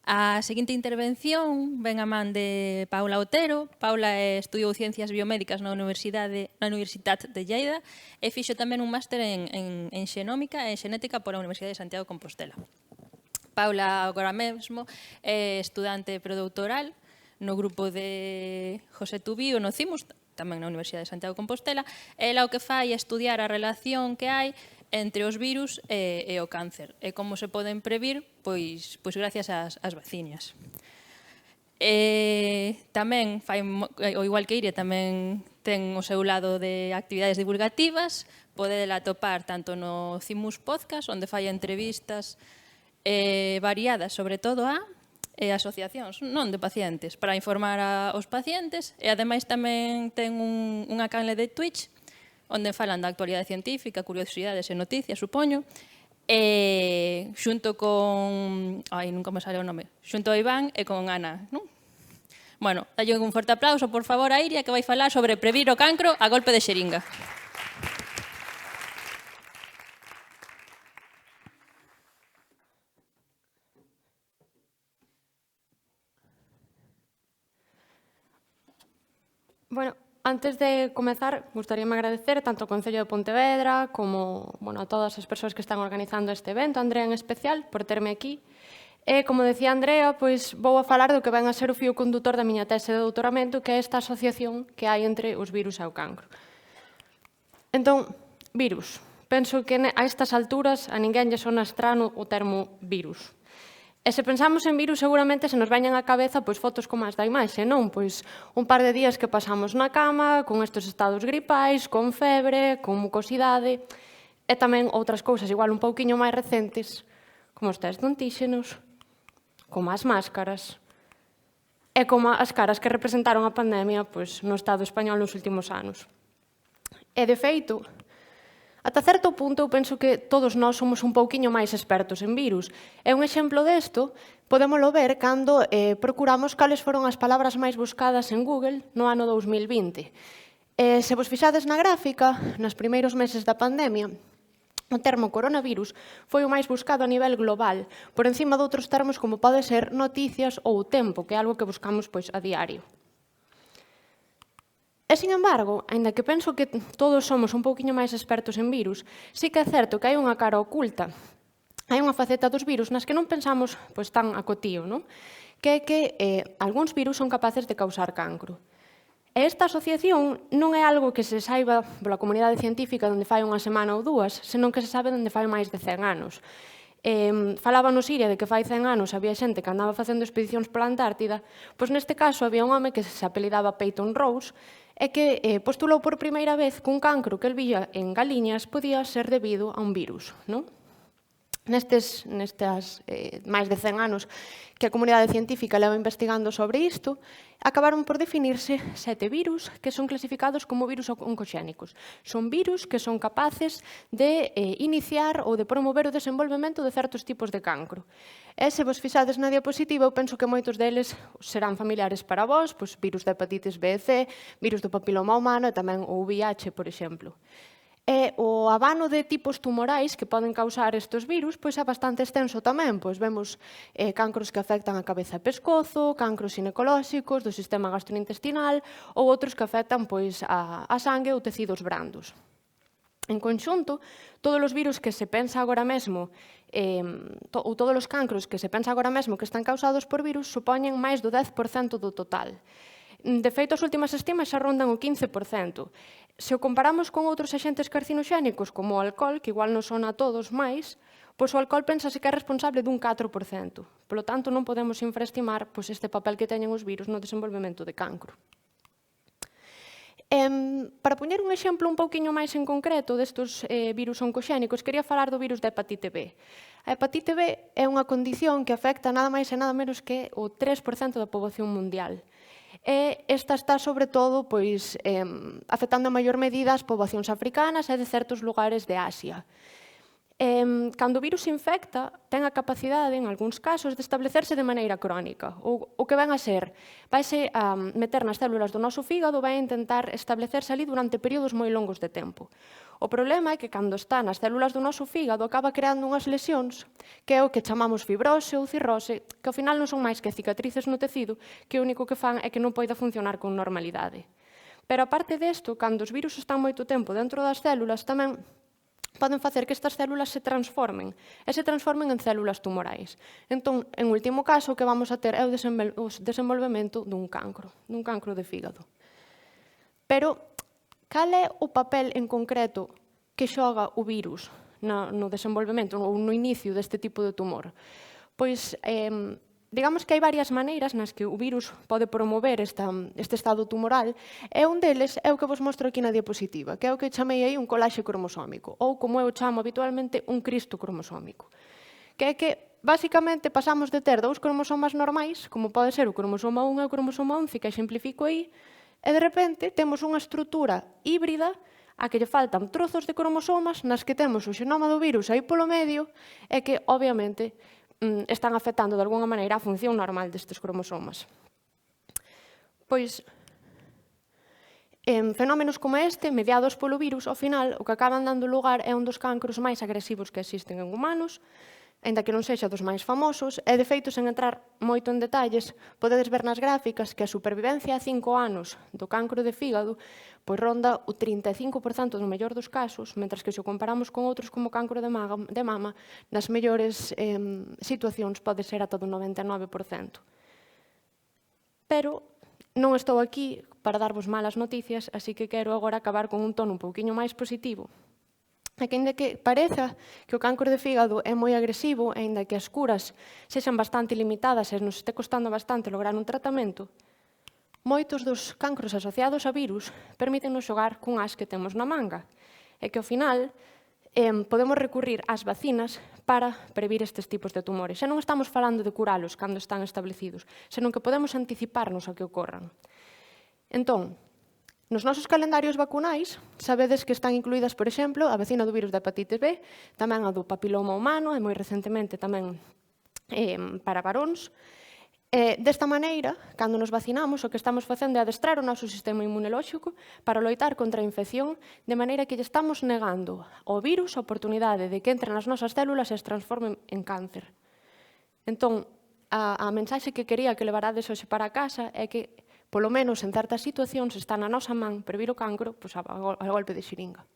A seguinte intervención ven a man de Paula Otero. Paula estudiou Ciencias Biomédicas na Universidad de Lleida e fixo tamén un máster en xenómica e xenética pola Universidade de Santiago de Compostela. Paula agora mesmo é estudante predoutoral no grupo de José Tubío no CIMUS, tamén na Universidade de Santiago de Compostela. Ela o que fai é estudiar a relación que hai entre os virus e o cáncer, e como se poden previr, pois gracias ás vacinas. Tamén fai, o igual que Iria, tamén ten o seu lado de actividades divulgativas. Podela atopar tanto no CIMUS Podcast, onde fai entrevistas variadas, sobre todo a asociacións, non de pacientes, para informar aos pacientes, e ademais tamén ten unha canle de Twitch onde falan da actualidade científica, curiosidades e noticias, supoño, e xunto con... nunca me sale o nome. Xunto a Iván e con Ana, non? Bueno, dalle un forte aplauso, por favor, a Iria, que vai falar sobre previr o cancro a golpe de xeringa. Bueno, antes de comezar, gustaríame agradecer tanto ao Concello de Pontevedra como a todas as persoas que están organizando este evento, a Andrea en especial, por terme aquí. E, como decía Andrea, pois vou a falar do que ven a ser o fío condutor da miña tese de doutoramento, que é esta asociación que hai entre os virus e o cancro. Entón, virus. Penso que a estas alturas a ninguén lle sona estrano o termo virus. E se pensamos en virus, seguramente se nos veñan á cabeza fotos como as da imaxe, non? Pois un par de días que pasamos na cama, con estes estados gripais, con febre, con mucosidade, e tamén outras cousas igual un pouquiño máis recentes, como os test de antíxenos, como as máscaras, e como as caras que representaron a pandemia no Estado español nos últimos anos. E, de feito, ata certo punto, eu penso que todos nós somos un pouquiño máis expertos en virus. E un exemplo desto podémolo ver cando procuramos cales foron as palabras máis buscadas en Google no ano 2020. Se vos fixades na gráfica, nos primeiros meses da pandemia, o termo coronavirus foi o máis buscado a nivel global, por encima de outros termos como pode ser noticias ou tempo, que é algo que buscamos a diario. E, sin embargo, aínda que penso que todos somos un pouquiño máis expertos en virus, sí que é certo que hai unha cara oculta, hai unha faceta dos virus nas que non pensamos tan a cotío, non? Que é que algúns virus son capaces de causar cancro. E esta asociación non é algo que se saiba pola comunidade científica onde fai unha semana ou dúas, senón que se sabe onde fai máis de 100 anos. Falábanos Iria de que fai 100 anos había xente que andaba facendo expedicións pola Antártida, pois neste caso había un home que se apelidaba Peyton Rose e que postulou por primeira vez que un cancro que el vía en galiñas podía ser debido a un virus, non? Nestes máis de 100 anos que a comunidade científica leva investigando sobre isto, acabaron por definirse 7 virus que son clasificados como virus oncoxénicos. Son virus que son capaces de iniciar ou de promover o desenvolvemento de certos tipos de cancro. E se vos fixades na diapositiva, eu penso que moitos deles serán familiares para vós, virus da hepatitis B e C, virus do papiloma humano e tamén o VIH, por exemplo. E o abano de tipos tumorais que poden causar estes virus é bastante extenso tamén. Vemos cancros que afectan a cabeza e pescozo, cancros ginecolóxicos do sistema gastrointestinal ou outros que afectan a sangue ou tecidos brandos. En conxunto, todos os virus que se pensa agora mesmo, ou todos os cancros que se pensa agora mesmo que están causados por virus, supoñen máis do 10% do total. De feito, as últimas estimas xa rondan o 15%. Se o comparamos con outros axentes carcinoxénicos, como o alcohol, que igual non son a todos máis, o alcohol pensase que é responsable dun 4%. Polo tanto, non podemos infraestimar este papel que teñen os virus no desenvolvemento de cancro. Para poñer un exemplo un pouquiño máis en concreto destes virus oncoxénicos, quería falar do virus da hepatite B. A hepatite B é unha condición que afecta nada máis e nada menos que o 3% da poboación mundial. E esta está, sobre todo, afectando en maior medida as poboacións africanas e de certos lugares de Asia. Cando o virus infecta, ten a capacidade, en algúns casos, de establecerse de maneira crónica. O que ven a ser, vaise a meter nas células do noso fígado, vai intentar establecerse ali durante períodos moi longos de tempo. O problema é que cando está nas células do noso fígado acaba creando unhas lesións, que é o que chamamos fibrose ou cirrose, que ao final non son máis que cicatrices no tecido, que o único que fan é que non poida funcionar con normalidade. Pero aparte desto, cando os virus están moito tempo dentro das células, tamén poden facer que estas células se transformen en células tumorais. Entón, en último caso, o que vamos a ter é o desenvolvemento dun cancro de fígado. Pero, cal é o papel en concreto que xoga o virus no desenvolvemento ou no inicio deste tipo de tumor? Pois, digamos que hai varias maneiras nas que o virus pode promover este estado tumoral, e un deles é o que vos mostro aquí na diapositiva, que é o que chamei aí un colaxe cromosómico, ou como eu chamo habitualmente, un cristo cromosómico. Que é que, basicamente, pasamos de ter 2 cromosomas normais, como pode ser o cromosoma 1 e o cromosoma 11, que exemplifico aí, e de repente temos unha estrutura híbrida a que lle faltan trozos de cromosomas nas que temos o xenoma do virus aí polo medio e que, obviamente, están afectando de alguna maneira a función normal destes cromosomas. Pois, en fenómenos como este, mediados polo virus, ao final, o que acaban dando lugar é un dos cancros máis agresivos que existen en humanos, aínda que non sexa dos máis famosos, e de feito, sen entrar moito en detalles, podedes ver nas gráficas que a supervivencia a 5 anos do cancro de fígado pois ronda o 35% no mellor dos casos, mentras que se o comparamos con outros como cancro de mama, nas mellores situacións pode ser ata do 99%. Pero non estou aquí para darvos malas noticias, así que quero agora acabar con un tono un pouquiño máis positivo. E que, ainda que pareza que o cancro de fígado é moi agresivo, e ainda que as curas sexan bastante limitadas e nos este costando bastante lograr un tratamento, moitos dos cancros asociados a virus permítenos xogar cun as que temos na manga, e que ao final podemos recurrir ás vacinas para previr estes tipos de tumores. Xa non estamos falando de curalos cando están establecidos, senón que podemos anticiparnos a que ocorran. Entón, nos nosos calendarios vacunais, sabedes que están incluídas, por exemplo, a vacina do virus da hepatite B, tamén a do papiloma humano, e moi recentemente tamén para varóns. Desta maneira, cando nos vacinamos, o que estamos facendo é adestrar o noso sistema inmunolóxico para loitar contra a infección, de maneira que lle estamos negando ao virus a oportunidade de que entre nas nosas células e se transformen en cáncer. Entón, a mensaxe que quería que levarades hoxe para casa é que, polo menos en certas situacións, está na nosa man previr o cancro a golpe de xiringa.